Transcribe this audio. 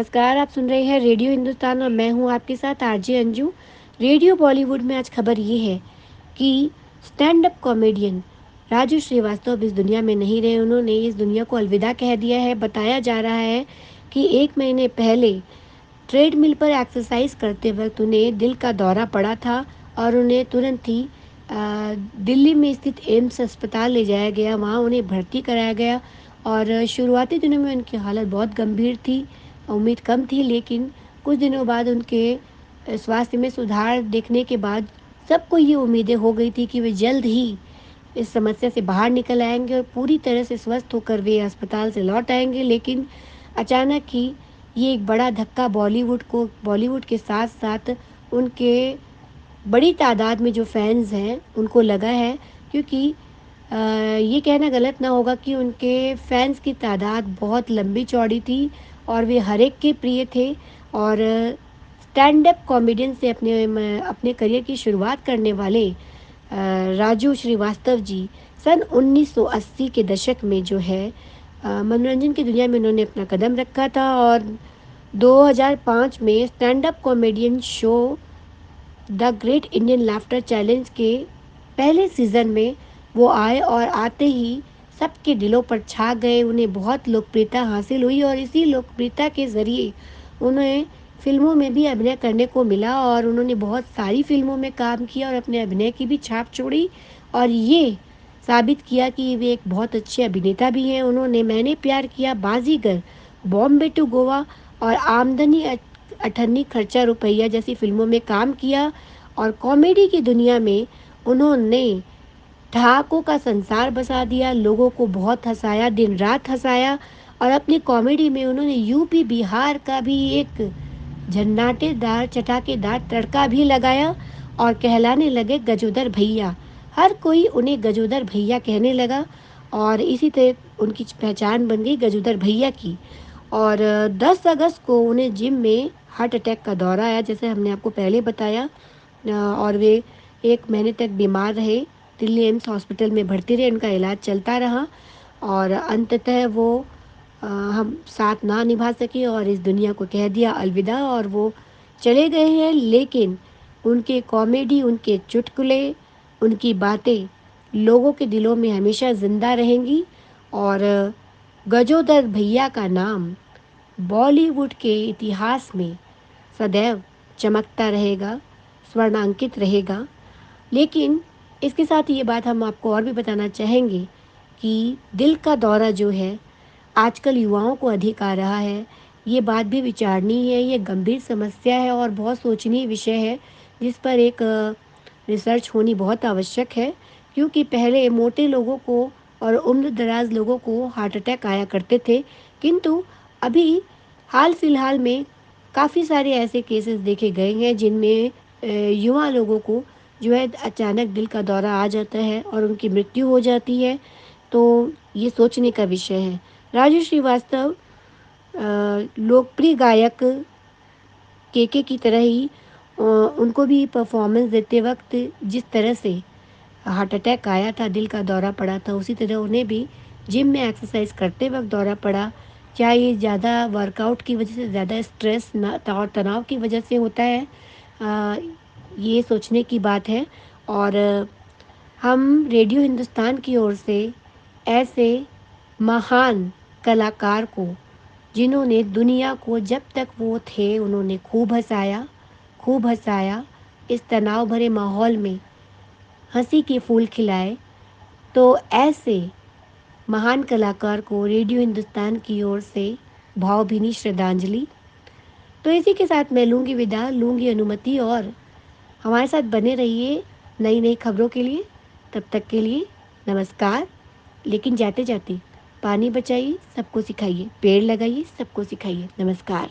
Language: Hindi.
नमस्कार, आप सुन रहे हैं रेडियो हिंदुस्तान और मैं हूँ आपके साथ आरजे अंजू। रेडियो बॉलीवुड में आज खबर ये है कि stand up comedian Raju Srivastava इस दुनिया में नहीं रहे। उन्होंने इस दुनिया को अलविदा कह दिया है। बताया जा रहा है कि 1 महीने पहले ट्रेडमिल पर एक्सरसाइज करते वक्त उन्हें दिल का दौरा पड़ा था और उन्हें तुरंत ही दिल्ली में स्थित एम्स अस्पताल ले जाया गया। वहाँ उन्हें भर्ती कराया गया और शुरुआती दिनों में उनकी हालत बहुत गंभीर थी। उम्मीद कम थी, लेकिन कुछ दिनों बाद उनके स्वास्थ्य में सुधार देखने के बाद सबको ये उम्मीदें हो गई थी कि वे जल्द ही इस समस्या से बाहर निकल आएँगे और पूरी तरह से स्वस्थ होकर वे अस्पताल से लौट आएँगे। लेकिन अचानक ही ये एक बड़ा धक्का बॉलीवुड के साथ-साथ उनके बड़ी तादाद में जो फैन्स हैं, उनको लगा है, क्योंकि ये कहना गलत ना होगा कि उनके फैन्स की तादाद बहुत लंबी-चौड़ी थी और वे हर एक के प्रिय थे। और स्टैंड अप कॉमेडियन से अपने करियर की शुरुआत करने वाले राजू श्रीवास्तव जी सन 1980 के दशक में जो है मनोरंजन की दुनिया में उन्होंने अपना कदम रखा था और 2005 में stand up comedian show the great Indian laughter challenge के पहले सीज़न में वो आए और आते ही सबके दिलों पर छा गए। उन्हें बहुत लोकप्रियता हासिल हुई और इसी लोकप्रियता के ज़रिए उन्हें फ़िल्मों में भी अभिनय करने को मिला और उन्होंने बहुत सारी फ़िल्मों में काम किया और अपने अभिनय की भी छाप छोड़ी और ये साबित किया कि वे एक बहुत अच्छे अभिनेता भी हैं। उन्होंने मैंने प्यार किया, बाज़ीगर, बॉम्बे टू गोवा और आमदनी अठन्नी खर्चा रुपया जैसी फ़िल्मों में काम किया और कॉमेडी की दुनिया में उन्होंने ठहाकों का संसार बसा दिया, लोगों को बहुत हँसाया, दिन-रात हँसाया और अपनी कॉमेडी में उन्होंने यूपी, बिहार का भी एक झन्नाटेदार, चटाकेदार तड़का भी लगाया और कहलाने लगे गजोदर भैया। हर कोई उन्हें गजोदर भैया कहने लगा और इसी तरह उनकी पहचान बन गई गजोदर भैया की। और 10 अगस्त को उन्हें जिम में हार्ट अटैक का दौरा आया, जैसे हमने आपको पहले बताया। और वे 1 महीने तक बीमार रहे, दिल्ली एम्स हॉस्पिटल में भर्ती रहे, उनका इलाज चलता रहा और अंततः वो हम साथ ना निभा सके और इस दुनिया को कह दिया अलविदा और वो चले गए हैं। लेकिन उनके कॉमेडी, उनके चुटकुले, उनकी बातें लोगों के दिलों में हमेशा ज़िंदा रहेंगी और गजोदर भैया का नाम बॉलीवुड के इतिहास में सदैव चमकता रहेगा, स्वर्णांकित रहेगा। लेकिन इसके साथ ये बात हम आपको और भी बताना चाहेंगे कि दिल का दौरा जो है, आजकल युवाओं को अधिक आ रहा है। ये बात भी विचारणीय है, ये गंभीर समस्या है और बहुत सोचनीय विषय है, जिस पर एक रिसर्च होनी बहुत आवश्यक है, क्योंकि पहले मोटे लोगों को और उम्र-दराज़ लोगों को हार्ट अटैक आया करते थे, किंतु अभी हाल-फिलहाल में काफ़ी सारे ऐसे केसेस देखे गए हैं जिनमें युवा लोगों को जो है अचानक दिल का दौरा आ जाता है और उनकी मृत्यु हो जाती है। तो ये सोचने का विषय है। राजू श्रीवास्तव लोकप्रिय गायक केके की तरह ही उनको भी परफॉर्मेंस देते वक्त जिस तरह से हार्ट अटैक आया था, दिल का दौरा पड़ा था, उसी तरह उन्हें भी जिम में एक्सरसाइज करते वक्त दौरा पड़ा। क्या ये ज़्यादा वर्कआउट की वजह से, ज़्यादा स्ट्रेस न और तनाव की वजह से होता है? अ, ये सोचने की बात है। और हम रेडियो हिंदुस्तान की ओर से ऐसे महान कलाकार को, जिन्होंने दुनिया को जब तक वो थे उन्होंने खूब हँसाया, इस तनाव भरे माहौल में हँसी के फूल खिलाए, तो ऐसे महान कलाकार को रेडियो हिंदुस्तान की ओर से भावभीनी श्रद्धांजलि। तो इसी के साथ मैं लूँगी विदा, लूँगी अनुमति और हमारे साथ बने रहिए नई-नई खबरों के लिए। तब तक के लिए नमस्कार। लेकिन जाते-जाते पानी बचाइए, सबको सिखाइए, पेड़ लगाइए, सबको सिखाइए। नमस्कार।